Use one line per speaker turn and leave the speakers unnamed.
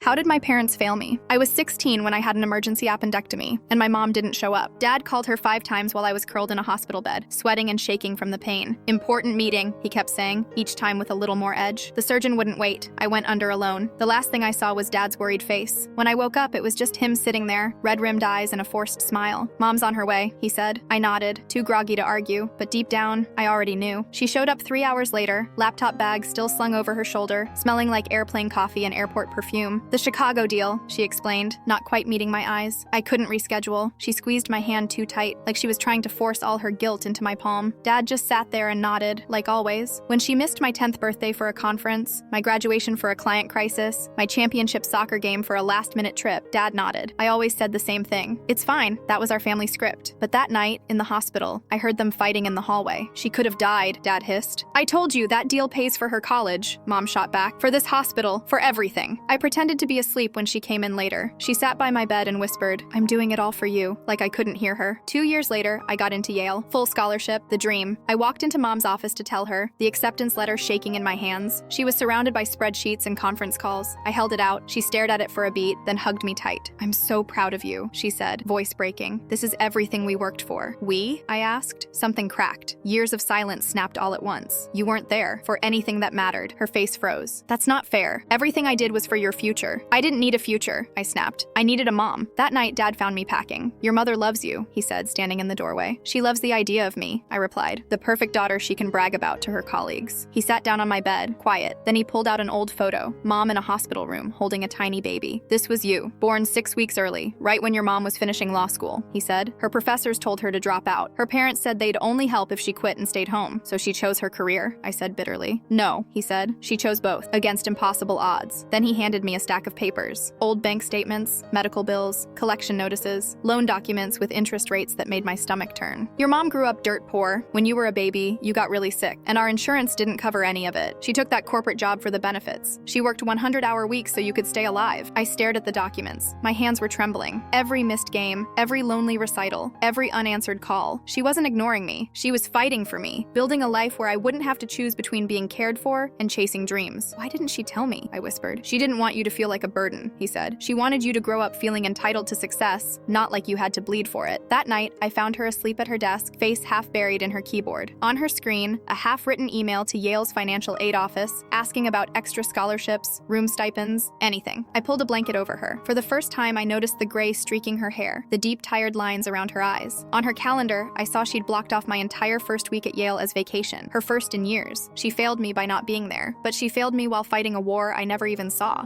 How did my parents fail me? I was 16 when I had an emergency appendectomy, and my mom didn't show up. Dad called her 5 times while I was curled in a hospital bed, sweating and shaking from the pain. Important meeting, he kept saying, each time with a little more edge. The surgeon wouldn't wait. I went under alone. The last thing I saw was Dad's worried face. When I woke up, it was just him sitting there, red-rimmed eyes and a forced smile. Mom's on her way, he said. I nodded, too groggy to argue, but deep down, I already knew. She showed up 3 hours later, laptop bag still slung over her shoulder, smelling like airplane coffee and airport perfume. The Chicago deal, she explained, not quite meeting my eyes. I couldn't reschedule. She squeezed my hand too tight, like she was trying to force all her guilt into my palm. Dad just sat there and nodded, like always. When she missed my 10th birthday for a conference, my graduation for a client crisis, my championship soccer game for a last-minute trip, Dad nodded. I always said the same thing. It's fine, that was our family script. But that night, in the hospital, I heard them fighting in the hallway. She could have died, Dad hissed. I told you that deal pays for her college, Mom shot back. For this hospital, for everything. I pretended to be asleep when she came in later. She sat by my bed and whispered, I'm doing it all for you, like I couldn't hear her. 2 years later, I got into Yale. Full scholarship, the dream. I walked into Mom's office to tell her, the acceptance letter shaking in my hands. She was surrounded by spreadsheets and conference calls. I held it out. She stared at it for a beat, then hugged me tight. I'm so proud of you, she said, voice breaking. This is everything we worked for. We? I asked. Something cracked. Years of silence snapped all at once. You weren't there for anything that mattered. Her face froze. That's not fair. Everything I did was for your future. I didn't need a future, I snapped. I needed a mom. That night, Dad found me packing. Your mother loves you, he said, standing in the doorway. She loves the idea of me, I replied. The perfect daughter she can brag about to her colleagues. He sat down on my bed, quiet. Then he pulled out an old photo, Mom in a hospital room, holding a tiny baby. This was you, born 6 weeks early, right when your mom was finishing law school, he said. Her professors told her to drop out. Her parents said they'd only help if she quit and stayed home, so she chose her career, I said bitterly. No, he said. She chose both, against impossible odds. Then he handed me a stack of papers. Old bank statements, medical bills, collection notices, loan documents with interest rates that made my stomach turn. Your mom grew up dirt poor. When you were a baby, you got really sick, and our insurance didn't cover any of it. She took that corporate job for the benefits. She worked 100-hour weeks so you could stay alive. I stared at the documents. My hands were trembling. Every missed game, every lonely recital, every unanswered call. She wasn't ignoring me. She was fighting for me, building a life where I wouldn't have to choose between being cared for and chasing dreams. Why didn't she tell me? I whispered. She didn't want you to feel like a burden, he said. She wanted you to grow up feeling entitled to success, not like you had to bleed for it. That night, I found her asleep at her desk, face half buried in her keyboard. On her screen, a half-written email to Yale's financial aid office, asking about extra scholarships, room stipends, anything. I pulled a blanket over her. For the first time, I noticed the gray streaking her hair, the deep, tired lines around her eyes. On her calendar, I saw she'd blocked off my entire first week at Yale as vacation, her first in years. She failed me by not being there, but she failed me while fighting a war I never even saw.